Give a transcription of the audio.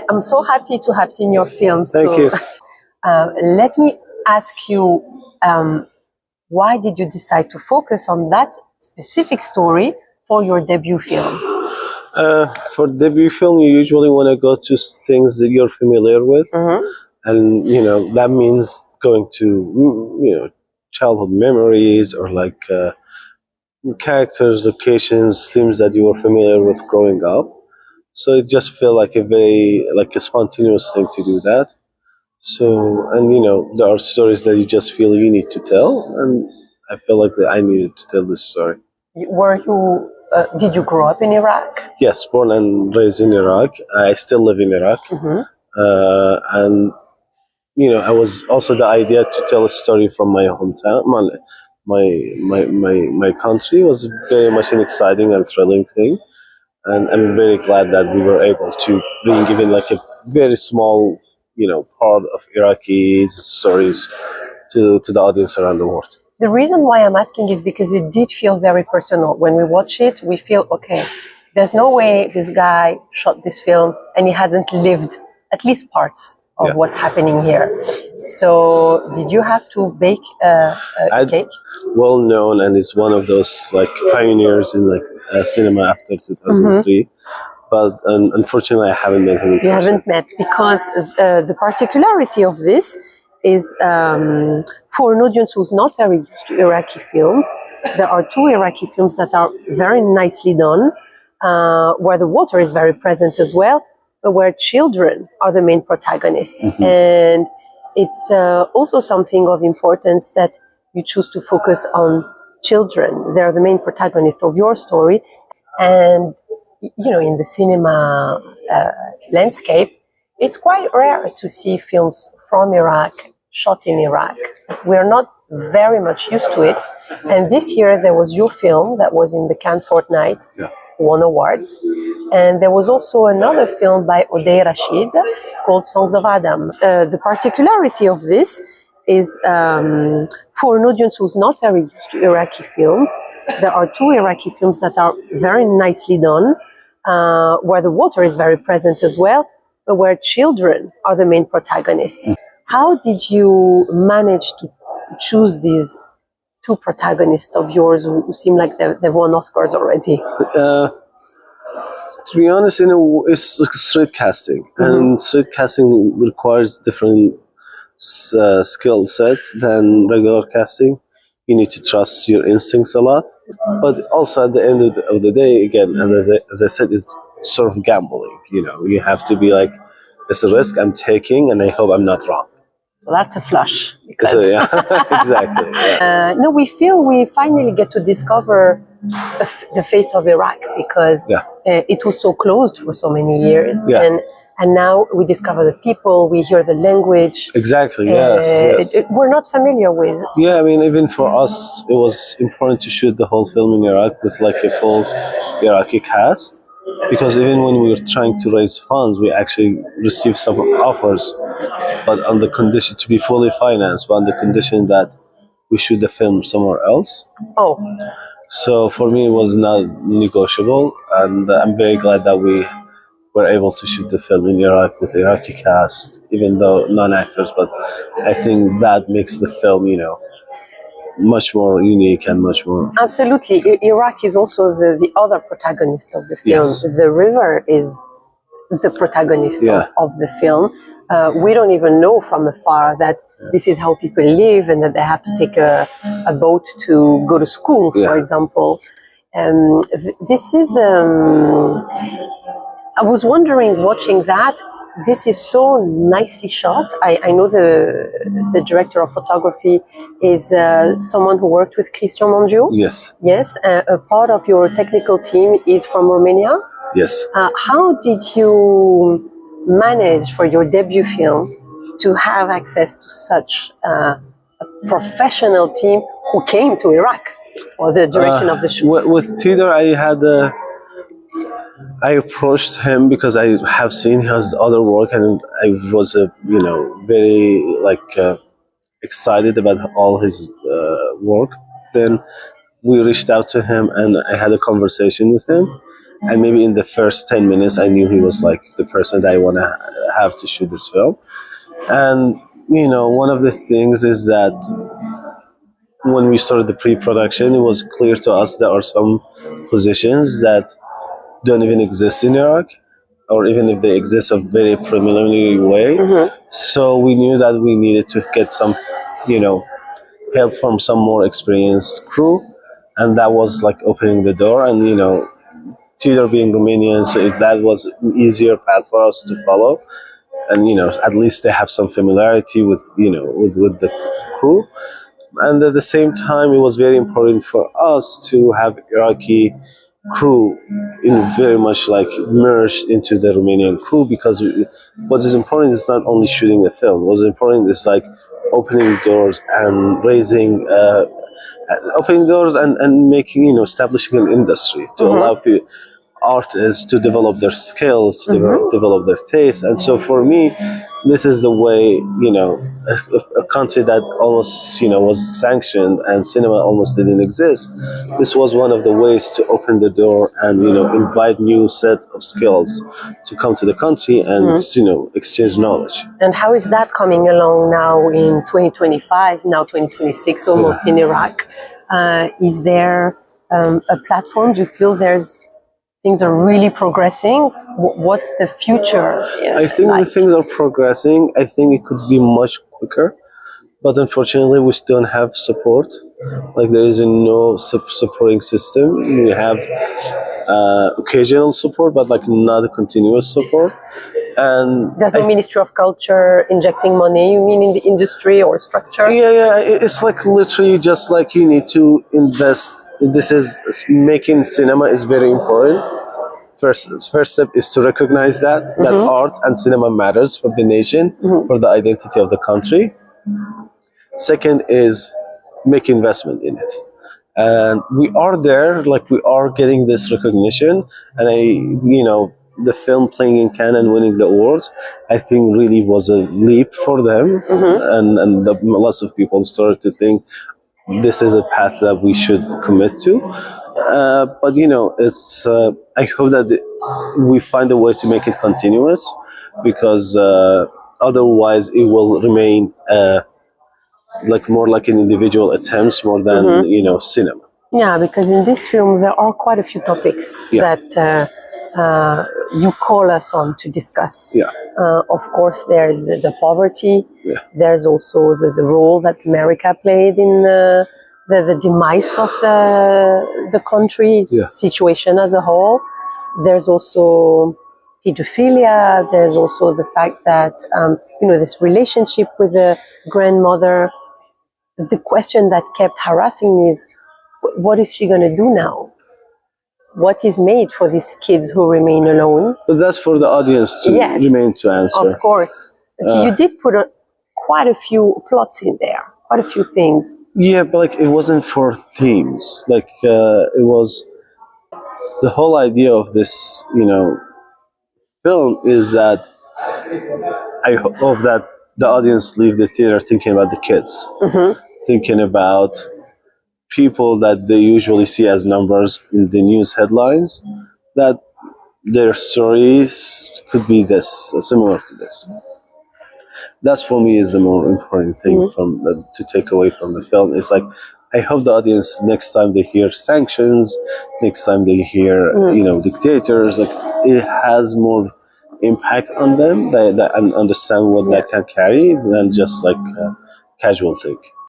I'm so happy to have seen your film. Thank you. Let me ask you, why did you decide to focus on that specific story for your debut film? For debut film, you usually want to go to things that you're familiar with, and that means going to childhood memories or like characters, locations, themes that you were familiar with growing up. So it just felt like a spontaneous thing to do that. So, and there are stories that you just feel you need to tell, and I feel like that I needed to tell this story. Did you grow up in Iraq? Yes, born and raised in Iraq. I still live in Iraq, and I was also the idea to tell a story from my hometown, my country was very much an exciting and thrilling thing, and I'm very glad that we were able to bring even like a very small part of Iraqi stories to the audience around the world. The reason why I'm asking is because it did feel very personal. When we watch it, we feel, okay, there's no way this guy shot this film and he hasn't lived at least parts of what's happening here. So did you have to bake a cake? Well known, and it's one of those like pioneers in like cinema after 2003. But unfortunately, I haven't met him in person. You haven't met, because the particularity of this is for an audience who's not very used to Iraqi films, there are two Iraqi films that are very nicely done, where the water is very present as well, but where children are the main protagonists. And it's also something of importance that you choose to focus on children. They're the main protagonist of your story. And in the cinema landscape, it's quite rare to see films from Iraq shot in Iraq. We're not very much used to it. And this year there was your film that was in the Cannes Fortnight, won awards. And there was also another film by Odey Rashid called Songs of Adam. The particularity of this is for an audience who's not very used to Iraqi films, there are two Iraqi films that are very nicely done, where the water is very present as well, but where children are the main protagonists. How did you manage to choose these two protagonists of yours who seem like they've won Oscars already? To be honest, it's like straight casting, and straight casting requires different skill set than regular casting. You need to trust your instincts a lot, but also at the end of the day, again, as I said, it's sort of gambling. You have to be like, it's a risk I'm taking, and I hope I'm not wrong. So that's a flush. So, yeah, exactly. Yeah. No, we feel we finally get to discover the face of Iraq, because it was so closed for so many years. And now we discover the people, we hear the language. Exactly, yes. We're not familiar with. Yeah, I mean, even for us, it was important to shoot the whole film in Iraq with like a full Iraqi cast. Because even when we were trying to raise funds, we actually received some offers, but on the condition to be fully financed, but on the condition that we shoot the film somewhere else. Oh. So for me, it was not negotiable, and I'm very glad that we were able to shoot the film in Iraq with Iraqi cast, even though non-actors, but I think that makes the film, much more unique and much more... Absolutely. Iraq is also the other protagonist of the film. Yes. The river is the protagonist of the film. We don't even know from afar that this is how people live, and that they have to take a boat to go to school, for example. This is... I was wondering, watching that, this is so nicely shot. I know the director of photography is someone who worked with Christian Mangiu. Yes. Yes, a part of your technical team is from Romania. Yes. How did you manage for your debut film to have access to such a professional team who came to Iraq for the duration of the shoot? With Tudor, I approached him because I have seen his other work, and I was, very excited about all his work. Then we reached out to him, and I had a conversation with him, and maybe in the first 10 minutes I knew he was like the person that I want to have to shoot this film. And one of the things is that when we started the pre-production, it was clear to us there are some positions that don't even exist in Iraq, or even if they exist a very preliminary way. So we knew that we needed to get some help from some more experienced crew, and that was like opening the door. And Tudor being Romanian, so if that was an easier path for us to follow, and at least they have some familiarity with with the crew. And at the same time, it was very important for us to have Iraqi crew in very much like merged into the Romanian crew, because what is important is not only shooting the film. What's important is like opening doors and raising opening doors and making establishing an industry to allow artists to develop their skills, to develop their taste. And so for me, this is the way, a country that almost, was sanctioned and cinema almost didn't exist. This was one of the ways to open the door and, invite new set of skills to come to the country and, exchange knowledge. And how is that coming along now in 2025, now 2026, almost in Iraq? Is there a platform? Do you feel things are really progressing? What's the future? I think the things are progressing. I think it could be much quicker, but unfortunately we still don't have support. Like there is no supporting system. We have occasional support, but like not a continuous support. And there's no Ministry of Culture injecting money, you mean, in the industry or structure? Yeah. It's like literally just like you need to invest. This is making cinema is very important. First step is to recognize that art and cinema matters for the nation, for the identity of the country. Second is make investment in it. And we are there, like we are getting this recognition. And the film playing in Cannes and winning the awards, I think really was a leap for them. And lots of people started to think this is a path that we should commit to. But it's. I hope that we find a way to make it continuous, because otherwise it will remain like more like an individual attempts more than cinema. Yeah, because in this film there are quite a few topics that you call us on to discuss. Of course, there's the poverty. There's also the role that America played in the demise of the country's situation as a whole. There's also pedophilia. There's also the fact that this relationship with the grandmother. The question that kept harassing me is, what is she going to do now? What is made for these kids who remain alone? But that's for the audience to remain to answer. Of course. But you did put quite a few plots in there, quite a few things. Yeah, but like it wasn't for themes. Like it was the whole idea of this, film is that I hope that the audience leave the theater thinking about the kids, thinking about people that they usually see as numbers in the news headlines, that their stories could be similar to this. That's for me is the more important thing to take away from the film. It's like, I hope the audience next time they hear sanctions, next time they hear dictators, like it has more impact on them, and understand what that can carry than just like a casual thing.